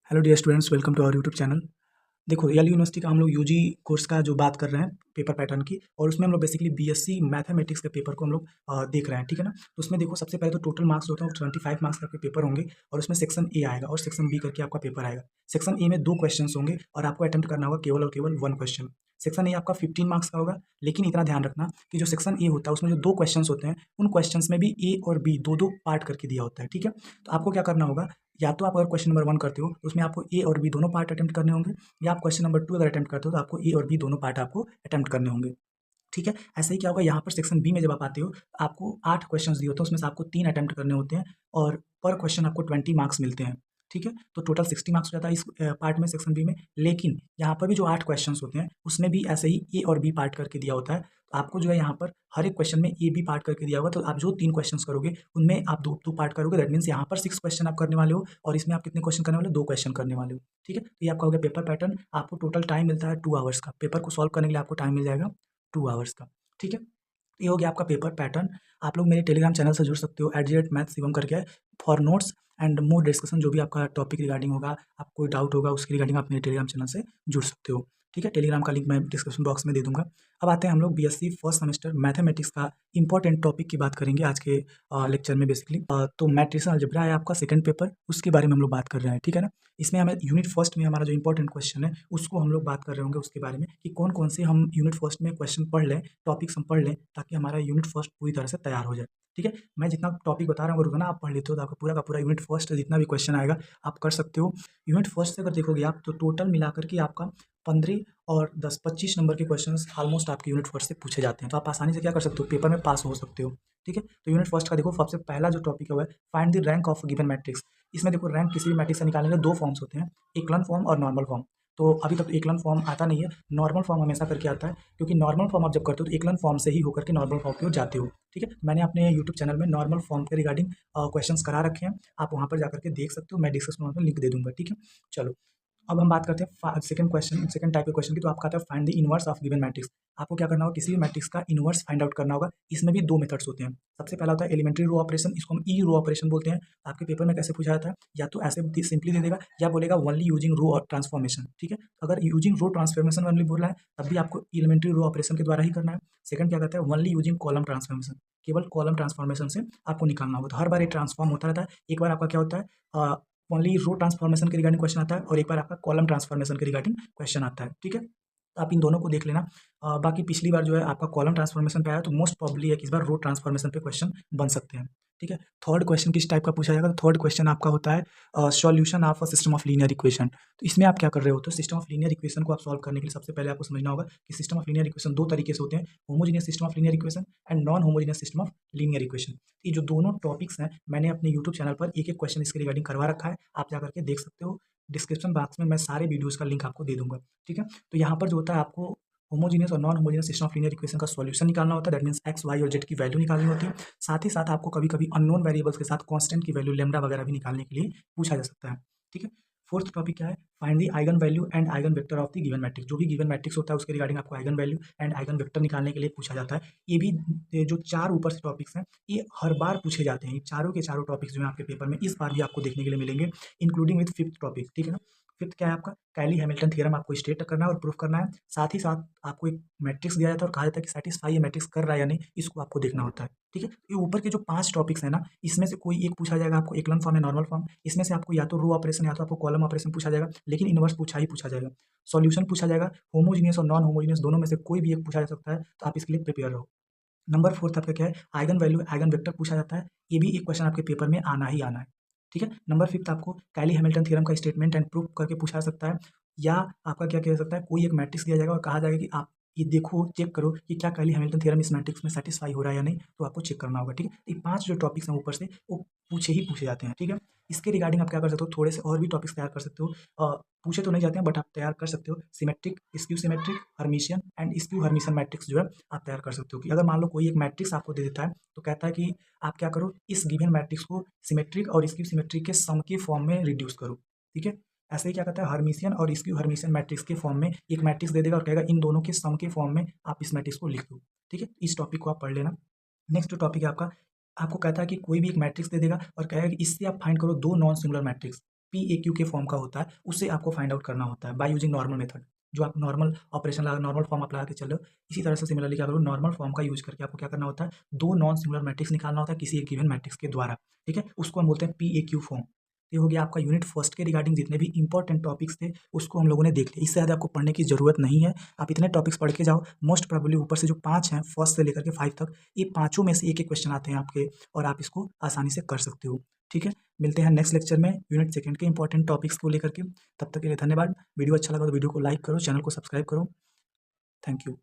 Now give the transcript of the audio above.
Hello dear students, welcome to our YouTube channel. देखो, real university का हम लोग यूजी कोर्स का जो बात कर रहे हैं पेपर पैटर्न की, और उसमें हम लोग बेसिकली बीएससी मैथमेटिक्स के पेपर को हम लोग देख रहे हैं। ठीक है ना। तो उसमें देखो, सबसे पहले तो टोटल मार्क्स होते हैं 25 मार्क्स के आपके पेपर होंगे, और उसमें सेक्शन ए आएगा और सेक्शन बी करके आपका पेपर आएगा। सेक्शन ए में 2 क्वेश्चंस होंगे और आपको अटेम्प्ट करना होगा केवल और केवल 1 क्वेश्चन। सेक्शन ए आपका 15 मार्क्स का होगा, लेकिन इतना ध्यान रखना कि जो सेक्शन ए होता है उसमें जो 2 क्वेश्चंस होते हैं, उन क्वेश्चंस में भी ए और बी दो-दो पार्ट करके दिया होता है। ठीक है। तो आपको क्या करना होगा, या तो आप अगर क्वेश्चन नंबर 1 करते हो तो उसमें आपको ए और बी दोनों पार्ट अटेम्प्ट करने होंगे, या आप क्वेश्चन नंबर 2 अगर अटेम्प्ट करते हो तो आपको ए और बी दोनों पार्ट आपको अटेम्प्ट करने होंगे। ठीक है। ऐसे ही क्या होगा, यहाँ पर सेक्शन बी में जब आप आते हो, आपको 8 क्वेश्चंस दिए होते हैं, उसमें से आपको 3 अटेम्प्ट करने होते हैं, और पर क्वेश्चन आपको 20 मार्क्स मिलते हैं। ठीक है। तो टोटल 60 मार्क्स हो जाता है इस पार्ट में, सेक्शन बी में। लेकिन यहाँ पर भी जो 8 क्वेश्चंस होते हैं उसमें भी ऐसे ही ए और बी पार्ट करके दिया होता है। तो आपको जो है यहाँ पर हर एक क्वेश्चन में ए बी पार्ट करके दिया होगा, तो आप जो 3 क्वेश्चंस करोगे उनमें आप 2 पार्ट करोगे। दैट मीन्स यहाँ पर 6 क्वेश्चन आप करने वाले हो, और इसमें आप कितने क्वेश्चन करने वाले हो, 2 क्वेश्चन करने वाले हो। ठीक है। तो ये आपका हो गया पेपर पैटर्न। आपको टोटल टाइम मिलता है 2 आवर्स का। पेपर को सॉल्व करने के लिए आपको टाइम मिल जाएगा 2 आवर्स का। ठीक है। ये हो गया आपका पेपर पैटर्न। आप लोग मेरे टेलीग्राम चैनल से जुड़ सकते हो, @mathshivam करके है, for notes and more discussion. जो भी आपका टॉपिक रिगार्डिंग होगा, आपको कोई डाउट होगा, उसके रिगार्डिंग आप मेरे टेलीग्राम चैनल से जुड़ सकते हो। ठीक है। टेलीग्राम का लिंक मैं डिस्क्रिप्शन बॉक्स में दे दूंगा। अब आते हैं हम लोग बीएससी फर्स्ट सेमेस्टर मैथमेटिक्स का इंपॉर्टेंट टॉपिक की बात करेंगे आज के लेक्चर में। बेसिकली तो मैट्रिक्स अलजेब्रा है आपका सेकंड पेपर, उसके बारे में हम लोग बात कर रहे हैं। ठीक है ना। इसमें हमें यूनिट फर्स्ट में हमारा जो इंपॉर्टेंट क्वेश्चन है उसको हम लोग बात कर रहे होंगे, उसके बारे में कि कौन कौन से हम यूनिट फर्स्ट में क्वेश्चन पढ़ लें, टॉपिक्स हम पढ़ लें, ताकि हमारा यूनिट फर्स्ट पूरी तरह से तैयार हो जाए। ठीक है। मैं जितना टॉपिक बता रहा हूँ, अगर उतना आप पढ़ लेते हो तो आपका पूरा का पूरा यूनिट फर्स्ट जितना भी क्वेश्चन आएगा आप कर सकते हो। यूनिट फर्स्ट से अगर देखोगे आप, तो टोटल मिलाकर के आपका 15 और 10-25 नंबर के क्वेश्चंस ऑलमोस्ट आपके यूनिट फर्स्ट से पूछे जाते हैं। तो आप आसानी से क्या कर सकते हो, पेपर में पास हो सकते हो। ठीक है। तो यूनिट फर्स्ट का देखो, सबसे पहला जो टॉपिक है वो है find the rank of given matrix. इसमें देखो, रैंक किसी भी मैट्रिक्स से निकालने के 2 फॉर्म्स होते हैं, एकलन फॉर्म और नॉर्मल फॉर्म। तो अभी तक तो एकलन फॉर्म आता नहीं है, नॉर्मल फॉर्म हमेशा करके आता है, क्योंकि नॉर्मल फॉर्म आप जब करते हो तो एकलन फॉर्म से ही होकर के नॉर्मल फॉर्म की ओर जाते हो। ठीक है। मैंने अपने यूट्यूब चैनल में नॉर्मल फॉर्म के रिगार्डिंग क्वेश्चंस करा रखे हैं, आप वहाँ पर जाकर के देख सकते हो। मैं डिस्क्रिप्शन में लिंक दे दूंगा। ठीक है। चलो, अब हम बात करते हैं सेकंड क्वेश्चन, सेकंड टाइप के क्वेश्चन की। तो आपका आता है find the inverse of given matrix. आपको क्या करना होगा, किसी भी मैट्रिक्स का इनवर्स फाइंड आउट करना होगा। इसमें भी 2 मेथड्स होते हैं। सबसे पहला होता है एलिमेंट्री रो ऑपरेशन, इसको हम ई रो ऑपरेशन बोलते हैं। आपके पेपर में कैसे पूछा जाता है, या तो ऐसे सिंपली दे देगा, या बोलेगा ओनली यूजिंग रो और ट्रांसफॉर्मेशन। ठीक है। तो अगर यूजिंग रो ट्रांसफॉर्मेशन ओनली बोल रहा है, तब भी आपको एलिमेंट्री रो ऑपरेशन के द्वारा ही करना है। सेकंड क्या कहता है, ओनली यूजिंग कॉलम ट्रांसफॉर्मेशन, केवल कॉलम ट्रांसफॉर्मेशन से आपको निकालना होगा। तो हर बार ये ट्रांसफॉर्म होता रहता है। एक बार आपका क्या होता है, ओनली रो ट्रांसफॉर्मेशन के रिगार्डिंग क्वेश्चन आता है, और एक बार आपका कॉलम ट्रांसफॉर्मेशन के रिगार्डिंग क्वेश्चन आता है। ठीक है। तो आप इन दोनों को देख लेना। बाकी पिछली बार जो है आपका कॉलम ट्रांसफॉर्मेशन पे आया, तो मोस्ट प्रॉब्ली है कि इस बार रो ट्रांसफॉर्मेशन पे क्वेश्चन बन सकते हैं। ठीक है। थर्ड क्वेश्चन किस टाइप का पूछा जाएगा, तो थर्ड क्वेश्चन आपका होता है solution of a system of linear equation. तो इसमें आप क्या कर रहे हो, तो सिस्टम ऑफ लीनियर इक्वेशन को आप सॉल्व करने के लिए सबसे पहले आपको समझना होगा कि सिस्टम ऑफ लीनियर इक्वेशन 2 तरीके से होते हैं, homogeneous system of linear equation and non homogeneous system of linear equation. ये जो दोनों टॉपिक्स हैं, मैंने अपने यूट्यूब चैनल पर एक एक क्वेश्चन इसके रिगार्डिंग करवा रखा है, आप जाकर के देख सकते हो। डिस्क्रिप्शन बॉक्स में मैं सारे वीडियोस का लिंक आपको दे दूंगा। ठीक है। तो यहाँ पर जो होता है, आपको होमोजेनियस और non homogeneous system of linear equation का सॉल्यूशन निकालना होता है। दैट मींस एक्स वाई और जेड की वैल्यू निकालनी होती है। साथ ही साथ आपको कभी कभी अननोन वेरिएबल्स के साथ कांस्टेंट की वैल्यू लेमडा वगैरह भी निकालने के लिए पूछा जा सकता है। ठीक है। फोर्थ टॉपिक क्या है, find the eigen value and eigen vector of the given matrix. जो भी गिवन मैट्रिक्स होता है उसके रिगार्डिंग आपको eigen value and eigen vector निकालने के लिए पूछा जाता है। ये भी जो 4 ऊपर से टॉपिक्स हैं, ये हर बार पूछे जाते हैं। ये चारों के चारों टॉपिक्स जो है आपके पेपर में इस बार भी आपको देखने के लिए मिलेंगे, इंक्लूडिंग विद फिफ्थ टॉपिक। ठीक है ना। फिफ्थ क्या है आपका, कैली हैमिल्टन थ्योरम आपको स्टेट करना है और प्रूफ करना है। साथ ही साथ आपको एक मैट्रिक्स दिया जाता है और कहा जाता है कि सेटिस्फाई ये मैट्रिक्स कर रहा है या नहीं, इसको आपको देखना होता है। ठीक है। ये ऊपर के जो 5 टॉपिक्स हैं ना, इसमें से कोई एक पूछा जाएगा आपको, एकलन फॉर्म या नॉर्मल फॉर्म। इसमें से आपको या तो रो ऑपरेशन या तो आपको कॉलम ऑपरेशन पूछा जाएगा, लेकिन इनवर्स पूछा ही पूछा जाएगा। सॉल्यूशन पूछा जाएगा, होमोजीनियस और नॉन होमोजीनियस दोनों में से कोई भी एक पूछा जा सकता है, तो आप इसके लिए प्रिपेयर रहो। नंबर फोर्थ आपका क्या है, आइगन वैल्यू आइगन वेक्टर पूछा जाता है। ये भी एक क्वेश्चन आपके पेपर में आना ही आना है। ठीक है। नंबर फिफ्थ आपको कैली हैमिल्टन थ्योरम का स्टेटमेंट एंड प्रूफ करके पूछा जा सकता है, या आपका क्या कह सकता है, कोई एक मैट्रिक्स दिया जाएगा और कहा जाएगा कि आप ये देखो, चेक करो कि क्या कैली हैमिल्टन थ्योरम इस मैट्रिक्स में सेटिस्फाई हो रहा है या नहीं, तो आपको चेक करना होगा। ठीक है। ये 5 जो टॉपिक्स हैं ऊपर से, वो पूछे ही पूछे जाते हैं। ठीक है। इसके रिगार्डिंग आप क्या कर सकते हो, थोड़े से और भी टॉपिक्स तैयार कर सकते हो। पूछे तो नहीं जाते हैं, बट आप तैयार कर सकते हो। Symmetric, skew symmetric, Hermitian and skew Hermitian matrix जो है आप तैयार कर सकते हो। कि अगर मान लो कोई एक मैट्रिक्स आपको दे देता है, तो कहता है कि आप क्या करो, इस गिवन मैट्रिक्स को सिमेट्रिक और स्क्यू सिमेट्रिक के सम के फॉर्म में रिड्यूस करो। ठीक है। ऐसे ही क्या कहता है, हर्मिशियन और स्क्यू हर्मिशियन मैट्रिक्स के फॉर्म में एक मैट्रिक्स दे देगा और कहेगा इन दोनों के सम के फॉर्म में आप इस मैट्रिक्स को लिख दो। ठीक है। इस टॉपिक को आप पढ़ लेना। नेक्स्ट जो टॉपिक है आपका, आपको कहता है कि कोई भी एक मैट्रिक्स दे देगा और कहेगा कि इससे आप फाइंड करो 2 नॉन सिंगुलर मैट्रिक्स। PAQ के फॉर्म का होता है, उससे आपको फाइंड आउट करना होता है बाय यूजिंग नॉर्मल मेथड। जो आप नॉर्मल ऑपरेशन लगा नॉर्मल फॉर्म आप लगा के चल रहे हो, इसी तरह से सिमिलरली क्या करो, नॉर्मल फॉर्म का यूज़ करके आपको क्या करना होता है, 2 नॉन सिमिलर मैट्रिक्स निकालना होता है किसी एक गिवन मैट्रिक्स के द्वारा, ठीक है? उसको हम बोलते हैं PAQ फॉर्म। ये हो गया आपका यूनिट फर्स्ट के रिगार्डिंग जितने भी इंपॉर्टेंट टॉपिक्स थे, उसको हम लोगों ने देख लिया। इससे ज़्यादा आपको पढ़ने की ज़रूरत नहीं है। आप इतने टॉपिक्स पढ़ के जाओ, मोस्ट प्रोबेबली ऊपर से जो 5 हैं, फर्स्ट से लेकर के 5 तक, ये पाँचों में से एक-एक क्वेश्चन आते हैं आपके और आप इसको आसानी से कर सकते हो, ठीक है? मिलते हैं नेक्स्ट लेक्चर में यूनिट सेकंड के इंपॉर्टेंट टॉपिक्स को लेकर के। तब तक के लिए धन्यवाद। वीडियो अच्छा लगा तो वीडियो को लाइक करो, चैनल को सब्सक्राइब करो। Thank you.